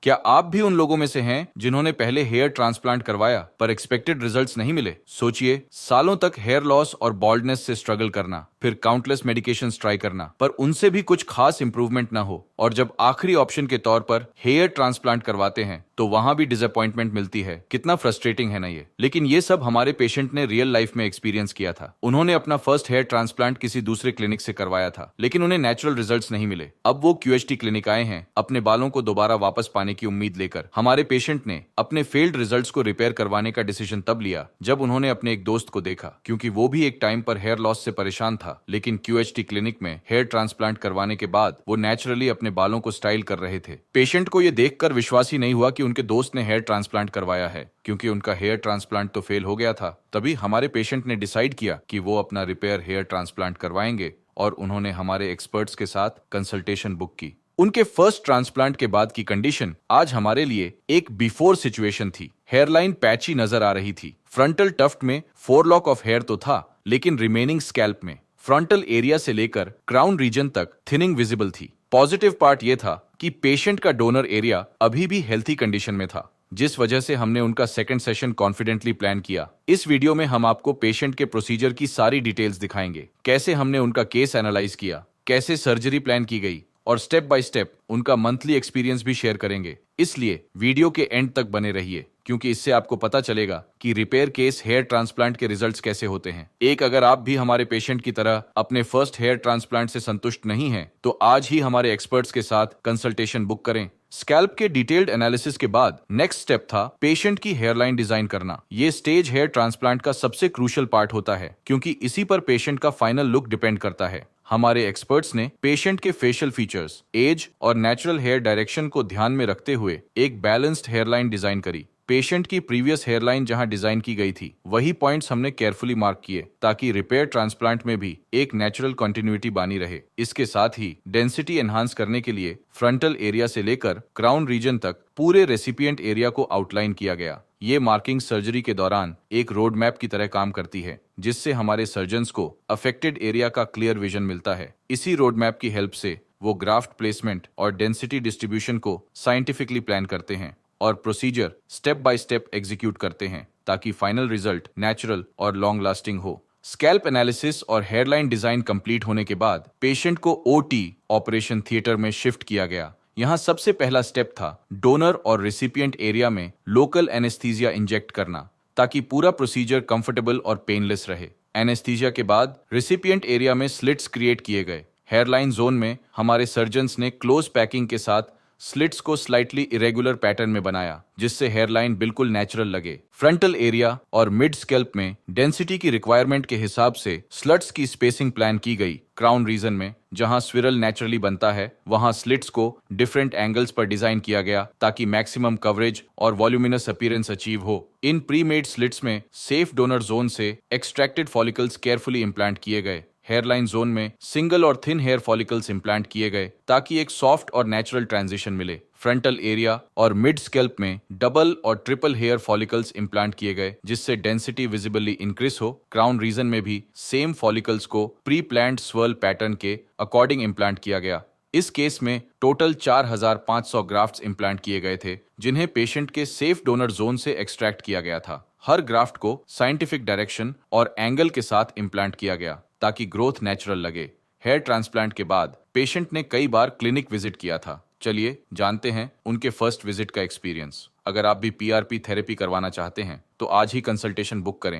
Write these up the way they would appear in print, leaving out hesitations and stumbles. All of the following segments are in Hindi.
क्या आप भी उन लोगों में से हैं जिन्होंने पहले हेयर ट्रांसप्लांट करवाया पर एक्सपेक्टेड रिजल्ट्स नहीं मिले? सोचिए, सालों तक हेयर लॉस और बॉल्डनेस से स्ट्रगल करना, फिर काउंटलेस मेडिकेशंस ट्राई करना, पर उनसे भी कुछ खास इंप्रूवमेंट ना हो, और जब आखिरी ऑप्शन के तौर पर हेयर ट्रांसप्लांट करवाते हैं तो वहां भी डिसअपॉइंटमेंट मिलती है। कितना फ्रस्ट्रेटिंग है ना ये। लेकिन ये सब हमारे पेशेंट ने रियल लाइफ में एक्सपीरियंस किया था। उन्होंने अपना फर्स्ट हेयर ट्रांसप्लांट किसी दूसरे क्लिनिक से करवाया था, लेकिन उन्हें नेचुरल रिजल्ट्स नहीं मिले। अब वो क्यूएचटी क्लिनिक आए हैं अपने बालों को दोबारा वापस पाने की उम्मीद लेकर। हमारे पेशेंट ने अपने फेल्ड रिजल्ट्स को रिपेयर करवाने का डिसीजन तब लिया जब उन्होंने अपने एक दोस्त को देखा, क्योंकि वो भी एक टाइम पर हेयर लॉस से परेशान था, लेकिन क्यूएचटी क्लिनिक में हेयर ट्रांसप्लांट करवाने के बाद वो नेचुरली अपने बालों को स्टाइल कर रहे थे। पेशेंट को ये देखकर विश्वास ही नहीं हुआ कि उनके दोस्त ने हेयर ट्रांसप्लांट करवाया है, क्योंकि उनका हेयर ट्रांसप्लांट तो फेल हो गया था। तभी हमारे पेशेंट ने डिसाइड किया कि वो अपना रिपेयर हेयर ट्रांसप्लांट करवाएंगे, और उन्होंने हमारे एक्सपर्ट्स के साथ कंसल्टेशन बुक की। उनके फर्स्ट ट्रांसप्लांट के बाद की कंडीशन आज हमारे लिए एक बिफोर सिचुएशन थी। हेयरलाइन पैची नजर आ रही थी। फ्रंटल टफ्ट में 4 लॉक ऑफ हेयर तो था, लेकिन रिमेनिंग स्कैल्प में फ्रंटल एरिया से लेकर क्राउन रीजन तक थिनिंग विजिबल थी। पॉजिटिव पार्ट यह था कि पेशेंट का डोनर एरिया अभी भी हेल्थी कंडीशन में था, जिस वजह से हमने उनका सेकंड सेशन कॉन्फिडेंटली प्लान किया। इस वीडियो में हम आपको पेशेंट के प्रोसीजर की सारी डिटेल्स दिखाएंगे, कैसे हमने उनका केस एनालाइज किया, कैसे सर्जरी प्लान की गई, और स्टेप बाय स्टेप उनका मंथली एक्सपीरियंस भी शेयर करेंगे। इसलिए वीडियो के एंड तक बने रहिए, क्योंकि इससे आपको पता चलेगा कि रिपेयर केस हेयर ट्रांसप्लांट के रिजल्ट्स कैसे होते हैं। अगर आप भी हमारे पेशेंट की तरह अपने फर्स्ट हेयर ट्रांसप्लांट से संतुष्ट नहीं हैं, तो आज ही हमारे एक्सपर्ट्स के साथ कंसल्टेशन बुक करें। स्कैल्प के डिटेल्ड एनालिसिस के बाद नेक्स्ट स्टेप था पेशेंट की हेयरलाइन डिजाइन करना। ये स्टेज हेयर ट्रांसप्लांट का सबसे क्रूशियल पार्ट होता है, क्योंकि इसी पर पेशेंट का फाइनल लुक डिपेंड करता है। हमारे एक्सपर्ट्स ने पेशेंट के फेशियल फीचर्स, एज और नेचुरल हेयर डायरेक्शन को ध्यान में रखते हुए एक बैलेंस्ड हेयरलाइन डिजाइन करी। पेशेंट की प्रीवियस हेयरलाइन जहां डिजाइन की गई थी, वही पॉइंट्स हमने केयरफुली मार्क किए, ताकि रिपेयर ट्रांसप्लांट में भी एक नेचुरल कंटिन्यूटी बनी रहे। इसके साथ ही डेंसिटी एनहांस करने के लिए फ्रंटल एरिया से लेकर क्राउन रीजन तक पूरे रेसिपिएंट एरिया को आउटलाइन किया गया। ये मार्किंग सर्जरी के दौरान एक रोड मैप की तरह काम करती है, जिससे हमारे सर्जन्स को अफेक्टेड एरिया का क्लियर विजन मिलता है। इसी रोड मैप की हेल्प से वो ग्राफ्ट प्लेसमेंट और डेंसिटी डिस्ट्रीब्यूशन को साइंटिफिकली प्लान करते हैं और procedure step by step execute करते हैं, ताकि फाइनल रिजल्ट नेचुरल और लॉन्ग लास्टिंग हो। स्कैल्प एनालिसिस और हेयरलाइन डिजाइन कंप्लीट होने के बाद पेशेंट को ओटी ऑपरेशन थिएटर में शिफ्ट किया गया। यहाँ सबसे पहला स्टेप था डोनर और रिसिपिएंट एरिया में लोकल एनेस्थीसिया इंजेक्ट करना, ताकि पूरा प्रोसीजर कंफर्टेबल और पेनलेस रहे। एनेस्थीसिया के बाद रिसिपिएंट एरिया में स्लिट्स क्रिएट किए गए। हेयरलाइन जोन में हमारे सर्जन्स ने क्लोज पैकिंग के साथ स्लिट्स को स्लाइटली इरेगुलर पैटर्न में बनाया, जिससे हेयरलाइन बिल्कुल नेचुरल लगे। फ्रंटल एरिया और मिड स्कैल्प में डेंसिटी की रिक्वायरमेंट के हिसाब से स्लट्स की स्पेसिंग प्लान की गई। क्राउन रीजन में जहां स्विरल नेचुरली बनता है, वहां स्लिट्स को डिफरेंट एंगल्स पर डिजाइन किया गया, ताकि मैक्सिमम कवरेज और वॉल्यूमिनस अपीयरेंस अचीव हो। इन प्री मेड स्लिट्स में सेफ डोनर जोन से एक्सट्रैक्टेड फॉलिकल्स केयरफुली इम्प्लांट किए गए। हेयरलाइन जोन में सिंगल और थिन हेयर फॉलिकल्स इम्प्लांट किए गए, ताकि एक सॉफ्ट और नेचुरल ट्रांजिशन मिले। फ्रंटल एरिया और मिड स्कैल्प में डबल और ट्रिपल हेयर फॉलिकल्स इम्प्लांट किए गए, जिससे डेंसिटी विजिबली इंक्रीज हो। क्राउन रीजन में भी सेम फॉलिकल्स को प्री प्लान्ड स्वर्ल पैटर्न के अकॉर्डिंग इम्प्लांट किया गया। इस केस में टोटल 4500 ग्राफ्ट्स इम्प्लांट किए गए थे, जिन्हें पेशेंट के सेफ डोनर जोन से एक्सट्रैक्ट किया गया था। हर ग्राफ्ट को साइंटिफिक डायरेक्शन और एंगल के साथ इम्प्लांट किया गया, ताकि ग्रोथ नेचुरल लगे। हेयर ट्रांसप्लांट के बाद पेशेंट ने कई बार क्लिनिक विजिट किया था। चलिए जानते हैं उनके फर्स्ट विजिट का एक्सपीरियंस। अगर आप भी पीआरपी थेरेपी करवाना चाहते हैं, तो आज ही कंसल्टेशन बुक करें।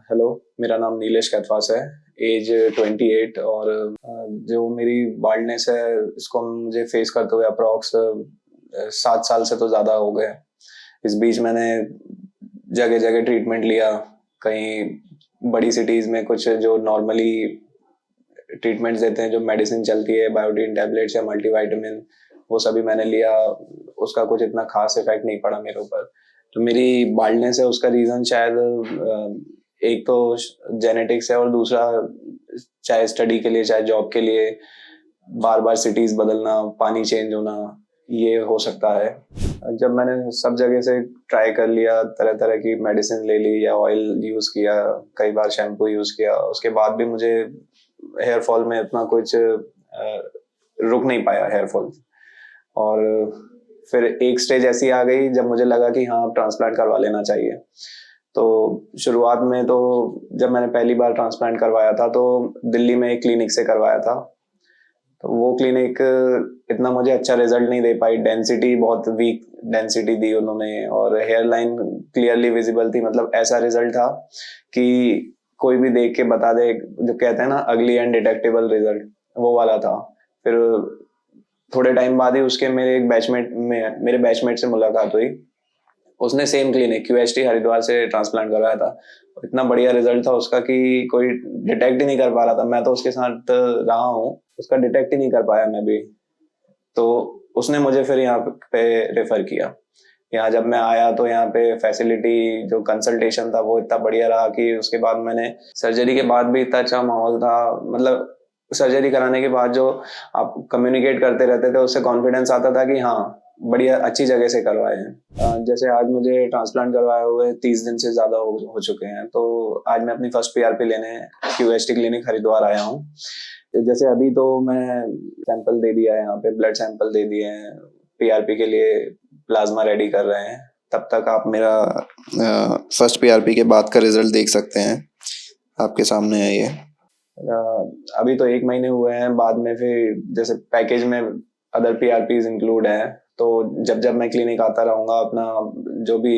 हेलो, मेरा नाम नीलेश कैथवास है। एज 28 और जो मेरी बाल्डनेस है, इसको मुझे फेस करते हुए अप्रॉक्स 7 साल से तो ज़्यादा हो गए। इस बीच मैंने जगह जगह ट्रीटमेंट लिया। कहीं बड़ी सिटीज़ में कुछ जो नॉर्मली ट्रीटमेंट्स देते हैं, जो मेडिसिन चलती है, बायोटीन टैबलेट्स या मल्टीविटामिन, वो सभी मैंने लिया। उसका कुछ इतना खास इफेक्ट नहीं पड़ा मेरे ऊपर। तो मेरी बाल्डनेस है, उसका रीज़न शायद एक तो जेनेटिक्स है, और दूसरा चाहे स्टडी के लिए चाहे जॉब के लिए बार बार सिटीज़ बदलना, पानी चेंज होना, ये हो सकता है। जब मैंने सब जगह से ट्राई कर लिया, तरह तरह की मेडिसिन ले ली या ऑयल यूज़ किया, कई बार शैम्पू यूज़ किया, उसके बाद भी मुझे हेयर फॉल में इतना कुछ रुक नहीं पाया हेयर फॉल। और फिर एक स्टेज ऐसी आ गई जब मुझे लगा कि हाँ अब ट्रांसप्लांट करवा लेना चाहिए। तो शुरुआत में तो जब मैंने पहली बार ट्रांसप्लांट करवाया था तो दिल्ली में एक क्लिनिक से करवाया था। तो वो क्लिनिक इतना मुझे अच्छा रिजल्ट नहीं दे पाई, डेंसिटी बहुत वीक डेंसिटी दी उन्होंने और हेयर लाइन क्लियरली विजिबल थी, मतलब ऐसा रिजल्ट था कि कोई भी देख के बता दे, जो कहते हैं ना अगली एंड डिटेक्टेबल रिजल्ट, वो वाला था। फिर थोड़े टाइम बाद ही उसके मेरे बैचमेट से मुलाकात हुई। उसने सेम क्लिनिक क्यूएसटी हरिद्वार से ट्रांसप्लांट करवाया था। इतना बढ़िया रिजल्ट था उसका कि कोई डिटेक्ट ही नहीं कर पा रहा था। मैं तो उसके साथ रहा हूँ, उसका डिटेक्ट ही नहीं कर पाया मैं भी। तो उसने मुझे फिर यहाँ पे रेफर किया। यहाँ जब मैं आया तो यहाँ पे फैसिलिटी, जो कंसल्टेशन था वो इतना बढ़िया रहा कि उसके बाद मैंने सर्जरी के बाद भी इतना अच्छा माहौल था। मतलब सर्जरी कराने के बाद जो आप कम्युनिकेट करते रहते थे उससे कॉन्फिडेंस आता था कि हाँ बढ़िया अच्छी जगह से करवाए हैं। जैसे आज मुझे ट्रांसप्लांट करवाए हुए 30 दिन से ज्यादा हो चुके हैं। तो आज मैं अपनी फर्स्ट पीआरपी लेने क्यूएसटी क्लिनिक हरिद्वार आया हूँ। जैसे अभी तो मैं सैंपल दे दिया है, यहाँ पे ब्लड सैंपल दे दिए हैं, पीआरपी के लिए प्लाज्मा रेडी कर रहे हैं। तब तक आप मेरा फर्स्ट पीआरपी के बाद का रिजल्ट देख सकते हैं, आपके सामने है ये। अभी तो 1 महीने हुए हैं, बाद में फिर जैसे पैकेज में अदर पीआरपीज इंक्लूड है। तो जब जब मैं क्लिनिक आता रहूंगा, अपना जो भी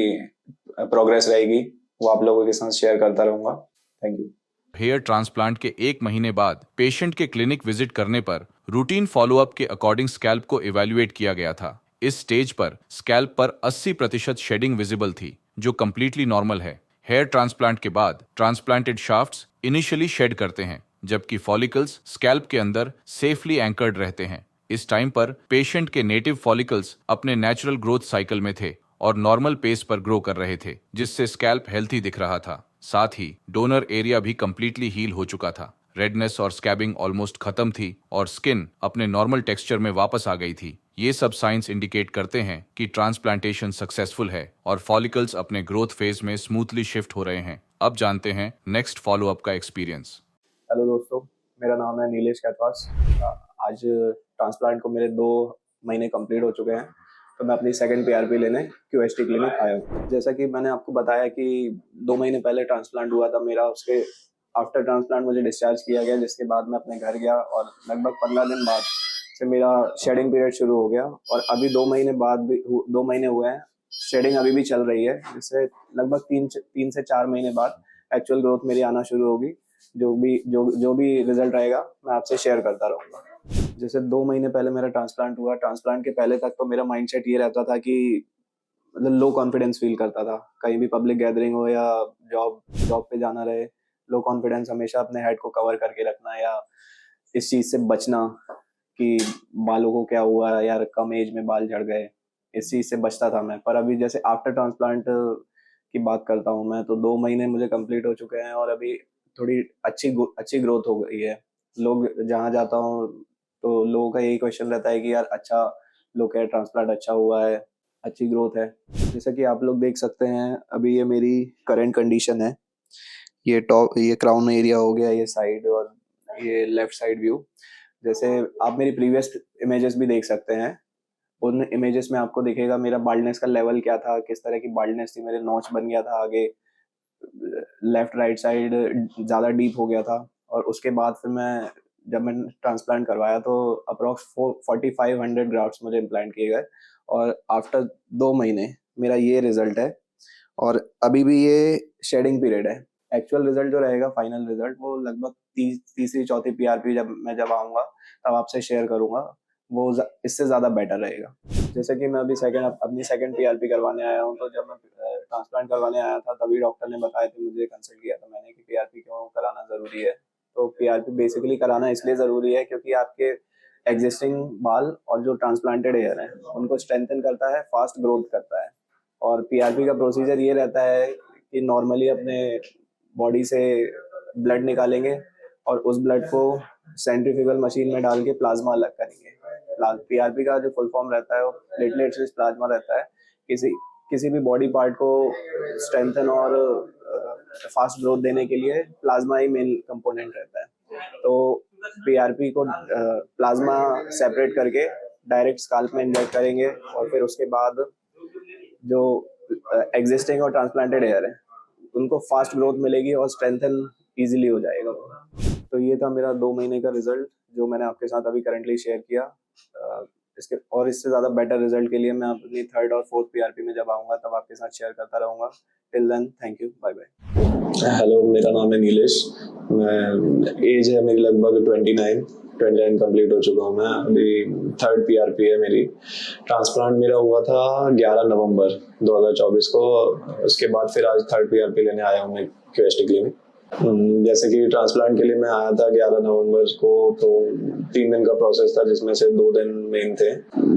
प्रोग्रेस रहेगी वो आप लोगों के साथ शेयर करता रहूंगा। Thank you. हेयर ट्रांसप्लांट के 1 महीने बाद पेशेंट के क्लिनिक विजिट करने पर रूटीन फॉलोअप के अकॉर्डिंग स्कैल्प को इवैल्यूएट किया गया था। इस स्टेज पर स्कैल्प पर 80% शेडिंग विजिबल थी, जो कंप्लीटली नॉर्मल है। हेयर ट्रांसप्लांट के बाद ट्रांसप्लांटेड शाफ्ट्स इनिशियली शेड करते हैं, जबकि फॉलिकल्स स्कैल्प के अंदर सेफली एंकर्ड रहते हैं। इस टाइम पर पेशेंट के नेटिव फॉलिकल्स अपने नेचुरल ग्रोथ साइकिल में थे और नॉर्मल पेस पर ग्रो कर रहे थे, जिससे स्कैल्प हेल्थी दिख रहा था। साथ ही डोनर एरिया भी कंप्लीटली हील हो चुका था। रेडनेस और स्कैबिंग ऑलमोस्ट खत्म थी और स्किन अपने नॉर्मल टेक्सचर में वापस आ गई थी। ये सब साइंस इंडिकेट करते हैं कि ट्रांसप्लांटेशन सक्सेसफुल है और फॉलिकल्स अपने ग्रोथ फेज में स्मूथली शिफ्ट हो रहे हैं। अब जानते हैं नेक्स्ट फॉलोअप का एक्सपीरियंस। हेलो दोस्तों, मेरा नाम है नीलेश कैथवास। आज ट्रांसप्लांट को मेरे 2 महीने कंप्लीट हो चुके हैं। तो मैं अपनी सेकंड पीआरपी लेने क्यूएसटी क्लिनिक आया हूँ। जैसा कि मैंने आपको बताया कि 2 महीने पहले ट्रांसप्लांट हुआ था मेरा। उसके आफ्टर ट्रांसप्लांट मुझे डिस्चार्ज किया गया, जिसके बाद मैं अपने घर गया और लगभग 15 दिन बाद से मेरा शेडिंग पीरियड शुरू हो गया। और अभी 2 महीने बाद भी 2 महीने हुए हैं, शेडिंग अभी भी चल रही है, जिससे लगभग 3 से 4 महीने बाद एक्चुअल ग्रोथ मेरी आना शुरू होगी। जो भी रिजल्ट आएगा मैं आपसे शेयर करता रहूंगा। जैसे 2 महीने पहले मेरा ट्रांसप्लांट हुआ, ट्रांसप्लांट के पहले तक तो मेरा माइंडसेट ये रहता था कि मतलब लो कॉन्फिडेंस फील करता था। कहीं भी पब्लिक गैदरिंग हो या जॉब जॉब पे जाना रहे, लो कॉन्फिडेंस, हमेशा अपने हेड को कवर करके रखना या इस चीज से बचना कि बालों को क्या हुआ यार, कम एज में बाल झड़ गए, इस चीज से बचता था मैं। पर अभी जैसे आफ्टर ट्रांसप्लांट की बात करता हूँ मैं, तो 2 महीने मुझे कंप्लीट हो चुके हैं और अभी थोड़ी अच्छी ग्रोथ हो गई है। लोग जहाँ जाता हूँ तो लोगों का यही क्वेश्चन रहता है कि यार अच्छा लोग कह ट्रांसप्लांट अच्छा हुआ है, अच्छी ग्रोथ है। जैसा कि आप लोग देख सकते हैं, अभी ये मेरी करंट कंडीशन है। ये क्राउन एरिया हो गया, ये साइड और ये लेफ्ट साइड व्यू। जैसे आप मेरी प्रीवियस इमेजेस भी देख सकते हैं, उन इमेजेस में आपको दिखेगा मेरा बाल्डनेस का लेवल क्या था, किस तरह की बाल्डनेस थी। मेरे नॉच बन गया था आगे, लेफ्ट राइट साइड ज़्यादा डीप हो गया था। और उसके बाद फिर जब मैंने ट्रांसप्लांट करवाया तो अप्रॉक्स 4500 ग्राफ्ट्स मुझे इम्प्लांट किए गए और आफ्टर 2 महीने मेरा ये रिजल्ट है। और अभी भी ये शेडिंग पीरियड है। एक्चुअल रिजल्ट जो रहेगा, फाइनल रिजल्ट, वो लगभग तीसरी चौथी पीआरपी जब आऊँगा तब आपसे शेयर करूँगा। वो इससे ज़्यादा बेटर रहेगा। जैसे कि मैं अभी अपनी सेकंड पीआरपी करवाने आया हूँ। तो जब मैं ट्रांसप्लांट करवाने आया था तभी डॉक्टर ने बताया था, मुझे कंसल्ट किया था मैंने कि पीआरपी क्यों कराना ज़रूरी है। तो पीआरपी बेसिकली कराना इसलिए ज़रूरी है क्योंकि आपके एग्जिस्टिंग बाल और जो ट्रांसप्लांटेड हेयर है उनको स्ट्रेंथन करता है, फास्ट ग्रोथ करता है। और पीआरपी का प्रोसीजर ये रहता है कि नॉर्मली अपने बॉडी से ब्लड निकालेंगे और उस ब्लड को सेंट्रीफ्यूगल मशीन में डाल के प्लाज्मा अलग करेंगे। पीआरपी का जो फुल फॉर्म रहता है वो प्लेटलेट्स रिच प्लाज्मा रहता है। किसी किसी भी बॉडी पार्ट को स्ट्रेंथन और फास्ट ग्रोथ देने के लिए प्लाज्मा ही मेन कंपोनेंट रहता है। तो पीआरपी को प्लाज्मा सेपरेट करके डायरेक्ट स्काल्प में इंजेक्ट करेंगे और फिर उसके बाद जो एग्जिस्टिंग और ट्रांसप्लांटेड हेयर है उनको फास्ट ग्रोथ मिलेगी और स्ट्रेंथन इजीली हो जाएगा। तो ये था मेरा 2 महीने का रिजल्ट जो मैंने आपके साथ अभी करंटली शेयर किया। इसके और इससे ज़्यादा बेटर रिजल्ट के लिए मैं अपनी 3rd और 4th पीआरपी में जब आऊँगा तब आपके साथ शेयर करता रहूँगा। Till then thank you, bye bye. Hello, मेरा नाम है नीलेश। मैं एज है मेरी लगभग 29 कंप्लीट हो चुका हूँ मैं। अभी 3rd पीआरपी है मेरी। ट्रांसप्लांट मेरा हुआ था 11 नवंबर 2024 को। उसके बाद फिर आज 3rd पीआरपी लेने आया हूँ मैं क्यूएसटी क्लिनिक। जैसे कि ट्रांसप्लांट के लिए मैं आया था 11 नवंबर को, तो 3 दिन का प्रोसेस था जिसमें से 2 दिन मेन थे।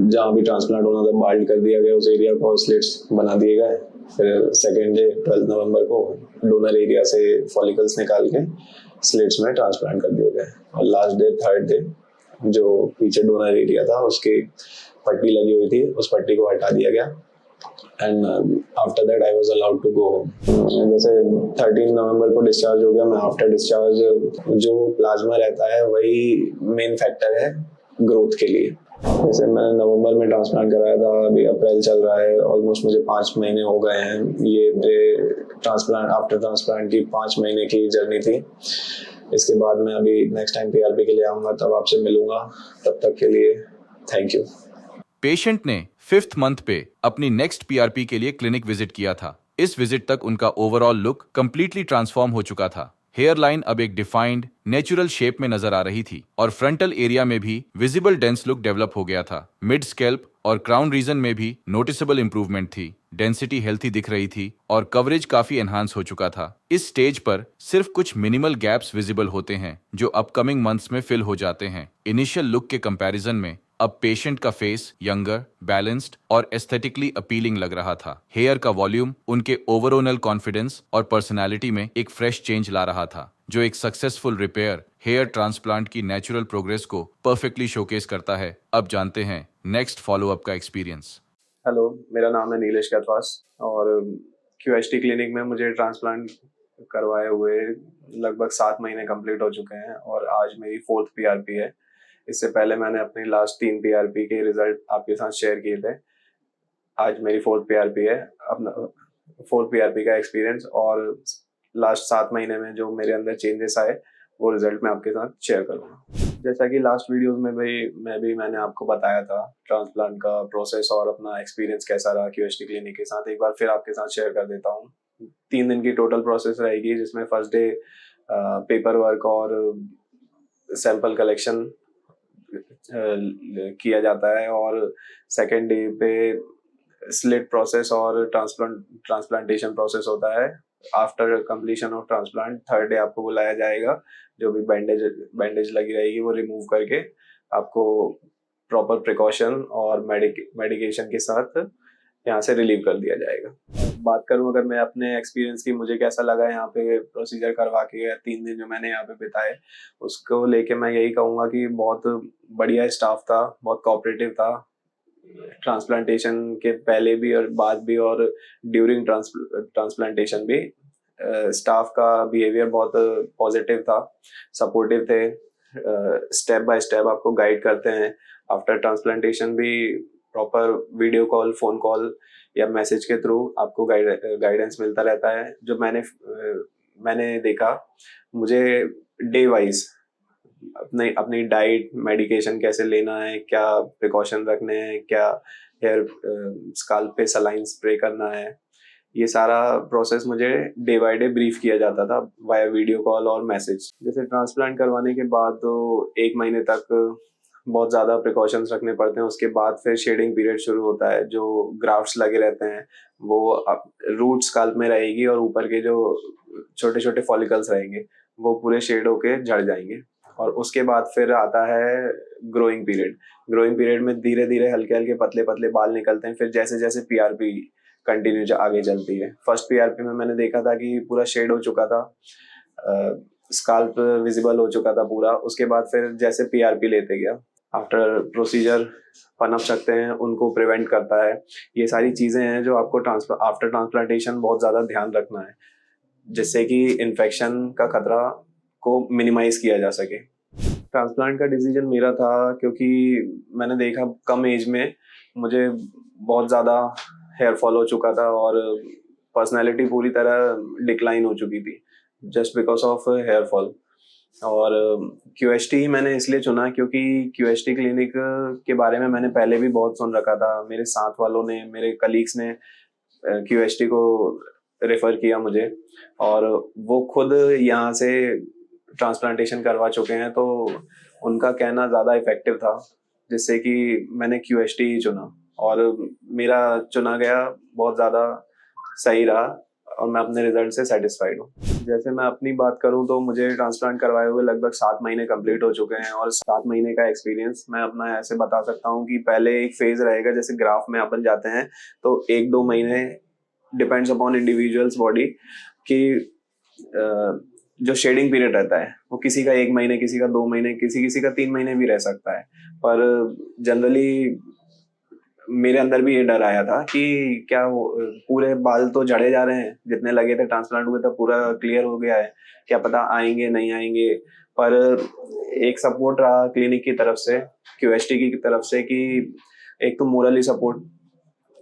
जहाँ भी ट्रांसप्लांट होना था बाल्ड कर दिया गया, उस एरिया को स्लिट्स बना दिए गए। फिर सेकेंड डे 12 नवंबर को डोनर एरिया से फॉलिकल्स निकाल के स्लिट्स में ट्रांसप्लांट कर दिए गए। और लास्ट डे 3rd डे जो पीछे डोनर एरिया था उसकी पट्टी लगी हुई थी, उस पट्टी को हटा दिया गया and after that I was allowed to go home. जैसे 13 नवंबर को डिस्चार्ज हो गया मैं। आफ्टर डिस्चार्ज जो प्लाज्मा रहता है वही मेन फैक्टर है ग्रोथ के लिए। जैसे मैंने नवंबर में ट्रांसप्लांट कराया था, अभी अप्रैल चल रहा है, ऑलमोस्ट मुझे 5 महीने हो गए हैं। ये मेरे ट्रांसप्लांट आफ्टर ट्रांसप्लांट की 5 महीने की जर्नी थी। इसके बाद मैं अभी नेक्स्ट टाइम पीआरपी के लिए आऊँगा तब आपसे मिलूंगा। तब तक के लिए थैंक यू। पेशेंट ने 5th मंथ पे अपनी नेक्स्ट पीआरपी के लिए क्लिनिक विजिट किया था। इस विजिट तक उनका ओवरऑल लुक कंप्लीटली ट्रांसफॉर्म हो चुका था। हेयर लाइन अब एक डिफाइंड नेचुरल शेप में नजर आ रही थी और फ्रंटल एरिया में भी विजिबल डेंस लुक डेवलप हो गया था। मिड स्कैल्प और क्राउन रीजन में भी नोटिसेबल इंप्रूवमेंट थी। डेंसिटी हेल्थी दिख रही थी और कवरेज काफी एनहांस हो चुका था। इस स्टेज पर सिर्फ कुछ मिनिमल गैप्स विजिबल होते हैं जो अपकमिंग मंथ्स में फिल हो जाते हैं। इनिशियल लुक के कंपैरिजन में अब पेशेंट का फेस यंगर, बैलेंस्ड और एस्थेटिकली अपीलिंग लग रहा था। हेयर का वॉल्यूम उनके ओवरऑल कॉन्फिडेंस और पर्सनालिटी में एक फ्रेश चेंज ला रहा था, जो एक सक्सेसफुल रिपेयर हेयर ट्रांसप्लांट की नेचुरल प्रोग्रेस को परफेक्टली शोकेस करता है। अब जानते हैं नेक्स्ट फॉलोअप का एक्सपीरियंस। हेलो, मेरा नाम है नीलेश कैथवास और क्यूएसटी क्लिनिक में मुझे ट्रांसप्लांट करवाए हुए लगभग 7 महीने कंप्लीट हो चुके हैं और आज मेरी 4th पीआरपी है। इससे पहले मैंने अपनी लास्ट 3 पीआरपी के रिजल्ट आपके साथ शेयर किए थे। आज मेरी 4th पीआरपी है। अपना 4th पीआरपी का एक्सपीरियंस और लास्ट 7 महीने में जो मेरे अंदर चेंजेस आए वो रिजल्ट मैं आपके साथ शेयर करूँगा। जैसा कि लास्ट वीडियोस में भी मैंने आपको बताया था ट्रांसप्लांट का प्रोसेस और अपना एक्सपीरियंस कैसा रहा क्यूएसटी क्लिनिक के साथ। एक बार फिर आपके साथ शेयर कर देता हूँ। 3 दिन की टोटल प्रोसेस रहेगी जिसमें फर्स्ट डे पेपर वर्क और सैंपल कलेक्शन किया जाता है और सेकेंड डे पे स्लिट प्रोसेस और ट्रांसप्लांटेशन प्रोसेस होता है। After completion of transplant 3rd day आपको बुलाया जाएगा। जो भी बैंडेज लगी रहेगी वो रिमूव करके आपको प्रॉपर प्रिकॉशन और मेडिकेशन के साथ यहाँ से रिलीव कर दिया जाएगा। बात करूँ अगर मैं अपने एक्सपीरियंस की, मुझे कैसा लगा यहाँ पे प्रोसीजर करवा के 3 दिन जो मैंने यहाँ पे बिताए, उसको लेके मैं यही कहूँगा कि बहुत बढ़िया स्टाफ था, बहुत कोऑपरेटिव था। ट्रांसप्लांटेशन के पहले भी और बाद भी और ड्यूरिंग ट्रांसप्लांटेशन भी स्टाफ का बिहेवियर बहुत पॉजिटिव था, सपोर्टिव थे। स्टेप बाय स्टेप आपको गाइड करते हैं। आफ्टर ट्रांसप्लांटेशन भी proper video call, phone call या मैसेज के थ्रू आपको गाइडेंस मिलता रहता है। जो मैंने देखा, मुझे डे वाइज अपनी डाइट, मेडिकेशन कैसे लेना है, क्या प्रिकॉशन रखने हैं, क्या हेयर स्काल्प पे सलाइन स्प्रे करना है, ये सारा प्रोसेस मुझे डे बाय डे ब्रीफ किया जाता था वाया वीडियो कॉल और मैसेज। जैसे ट्रांसप्लांट करवाने के बाद तो 1 महीने तक बहुत ज़्यादा प्रिकॉशंस रखने पड़ते हैं। उसके बाद फिर शेडिंग पीरियड शुरू होता है। जो ग्राफ्ट्स लगे रहते हैं वो रूट स्काल्प में रहेगी और ऊपर के जो छोटे छोटे फॉलिकल्स रहेंगे वो पूरे शेड होके झड़ जाएंगे। और उसके बाद फिर आता है ग्रोइंग पीरियड। ग्रोइंग पीरियड में धीरे धीरे हल्के हल्के पतले पतले बाल निकलते हैं। फिर जैसे जैसे पीआरपी कंटिन्यू आगे चलती है। फर्स्ट पीआरपी में मैंने देखा था कि पूरा शेड हो चुका था, स्काल्प विजिबल हो चुका था पूरा। उसके बाद फिर जैसे पीआरपी लेते गया, आफ्टर प्रोसीजर पनप सकते हैं, उनको प्रिवेंट करता है। ये सारी चीजें हैं जो आपको आफ्टर ट्रांसप्लांटेशन बहुत ज्यादा ध्यान रखना है, जिससे कि इन्फेक्शन का खतरा को मिनिमाइज किया जा सके। ट्रांसप्लांट का डिसीजन मेरा था क्योंकि मैंने देखा कम एज में मुझे बहुत ज़्यादा हेयर फॉल हो चुका था और पर्सनैलिटी पूरी तरह डिक्लाइन हो चुकी थी just because of hair fall. और QHT ही मैंने इसलिए चुना क्योंकि QHT क्लिनिक के बारे में मैंने पहले भी बहुत सुन रखा था। मेरे साथ वालों ने, मेरे कलीग्स ने QHT को रेफ़र किया मुझे और वो खुद यहाँ से ट्रांसप्लांटेशन करवा चुके हैं, तो उनका कहना ज़्यादा इफ़ेक्टिव था, जिससे कि मैंने QHT ही चुना और मेरा चुना गया बहुत ज़्यादा सही रहा और मैं अपने रिजल्ट से सेटिस्फाइड हूँ। जैसे मैं अपनी बात करूँ तो मुझे ट्रांसप्लांट करवाए हुए लगभग 7 महीने कंप्लीट हो चुके हैं और 7 महीने का एक्सपीरियंस मैं अपना ऐसे बता सकता हूँ कि पहले एक फेज रहेगा, जैसे ग्राफ में अपन जाते हैं तो 1-2 महीने डिपेंड्स अपॉन इंडिविजुअल्स बॉडी कि जो शेडिंग पीरियड रहता है वो किसी का 1 महीने, किसी का 2 महीने, किसी का 3 महीने भी रह सकता है। पर जनरली मेरे अंदर भी ये डर आया था कि क्या पूरे बाल तो झड़े जा रहे हैं, जितने लगे थे ट्रांसप्लांट हुए थे पूरा क्लियर हो गया है, क्या पता आएंगे नहीं आएंगे। पर एक सपोर्ट रहा क्लिनिक की तरफ से, QHT की तरफ से, कि एक तो मोरली सपोर्ट,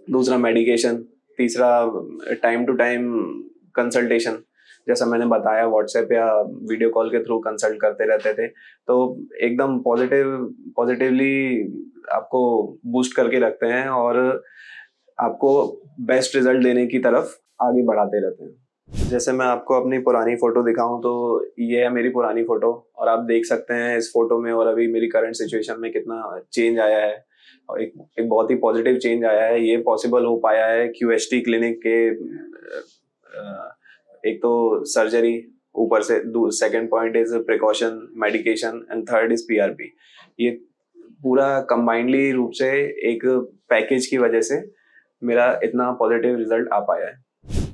दूसरा मेडिकेशन, तीसरा टाइम टू टाइम कंसल्टेशन, जैसा मैंने बताया व्हाट्सएप या वीडियो कॉल के थ्रू कंसल्ट करते रहते थे, तो एकदम पॉजिटिवली आपको बूस्ट करके रखते हैं और आपको बेस्ट रिजल्ट देने की तरफ आगे बढ़ाते रहते हैं। जैसे मैं आपको अपनी पुरानी फोटो दिखाऊं तो ये है मेरी पुरानी फोटो और आप देख सकते हैं इस फोटो में और अभी मेरी करंट सिचुएशन में कितना चेंज आया है और एक बहुत ही पॉजिटिव चेंज आया है। ये पॉसिबल हो पाया है QHT क्लिनिक के एक तो सर्जरी, ऊपर से second point is precaution, medication and third is PRP। ये पूरा कंबाइंडली रूप से एक पैकेज की वजह से मेरा इतना पॉजिटिव रिजल्ट आ पाया है।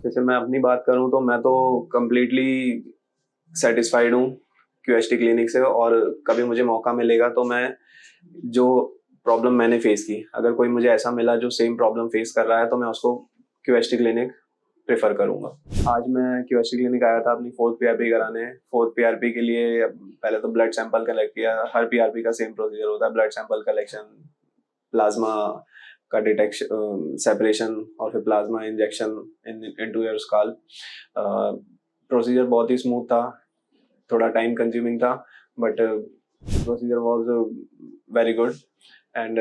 जैसे मैं अपनी बात करूं तो मैं तो कंप्लीटली सेटिस्फाइड हूं QHT क्लिनिक से और कभी मुझे मौका मिलेगा तो मैं जो प्रॉब्लम मैंने फेस की, अगर कोई मुझे ऐसा मिला जो सेम प्रॉब्लम फेस कर रहा है तो मैं उसको QHT क्लिनिक प्रेफर करूंगा। आज मैं QHT क्लिनिक आया था अपनी 4th PRP कराने। 4th PRP के लिए पहले तो ब्लड सैंपल कलेक्ट किया। हर PRP का सेम प्रोसीजर होता है, ब्लड सैंपल कलेक्शन, प्लाज्मा का डिटेक्शन, सेपरेशन और फिर plasma injection into your scalp. Procedure बहुत ही स्मूथ था, थोड़ा टाइम कंज्यूमिंग था, but procedure was very good and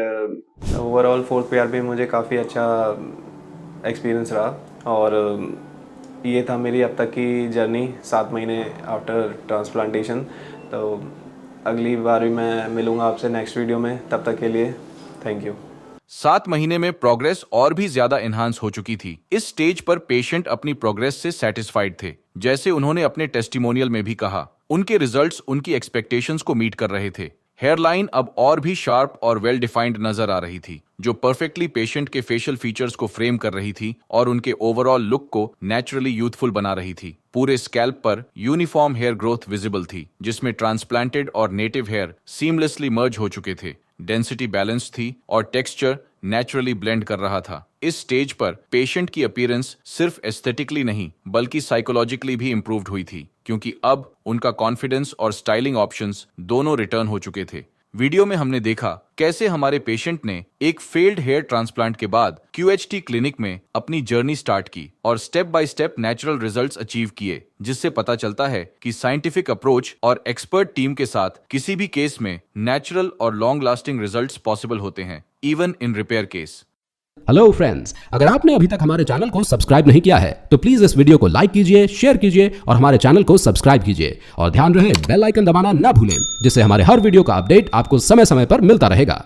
overall 4th PRP मुझे काफ़ी अच्छा एक्सपीरियंस रहा और ये था मेरी अब तक की जर्नी 7 महीने आफ्टर ट्रांसप्लांटेशन। तो अगली बार भी मैं मिलूंगा आपसे नेक्स्ट वीडियो में, तब तक के लिए थैंक यू। 7 महीने में प्रोग्रेस और भी ज्यादा एनहांस हो चुकी थी। इस स्टेज पर पेशेंट अपनी प्रोग्रेस से सेटिस्फाइड थे। जैसे उन्होंने अपने टेस्टिमोनियल में भी कहा, उनके रिजल्ट्स उनकी एक्सपेक्टेशंस को मीट कर रहे थे। हेयरलाइन अब और भी शार्प और वेल डिफाइंड नजर आ रही थी, जो परफेक्टली पेशेंट के फेशियल फीचर्स को फ्रेम कर रही थी और उनके ओवरऑल लुक को नेचुरली यूथफुल बना रही थी। पूरे स्कैल्प पर यूनिफॉर्म हेयर ग्रोथ विजिबल थी, जिसमें ट्रांसप्लांटेड और नेटिव हेयर सीमलेसली मर्ज हो चुके थे। डेंसिटी बैलेंस थी और टेक्सचर नेचुरली ब्लेंड कर रहा था। इस स्टेज पर पेशेंट की अपीयरेंस सिर्फ एस्थेटिकली नहीं बल्कि साइकोलॉजिकली भी इंप्रूव्ड हुई थी, क्योंकि अब उनका कॉन्फिडेंस और स्टाइलिंग ऑप्शंस दोनों रिटर्न हो चुके थे। वीडियो में हमने देखा कैसे हमारे पेशेंट ने एक फेल्ड हेयर ट्रांसप्लांट के बाद QHT क्लिनिक में अपनी जर्नी स्टार्ट की और step by step natural results achieve किए, जिससे पता चलता है कि साइंटिफिक अप्रोच और एक्सपर्ट टीम के साथ किसी भी केस में नेचुरल और लॉन्ग लास्टिंग रिजल्ट्स पॉसिबल होते हैं, even in repair case. Hello friends, अगर आपने अभी तक हमारे चैनल को सब्सक्राइब नहीं किया है तो प्लीज इस वीडियो को लाइक कीजिए, शेयर कीजिए और हमारे चैनल को सब्सक्राइब कीजिए और ध्यान रहे बेल आइकन दबाना ना भूलें, जिससे हमारे हर वीडियो का अपडेट आपको समय समय पर मिलता रहेगा।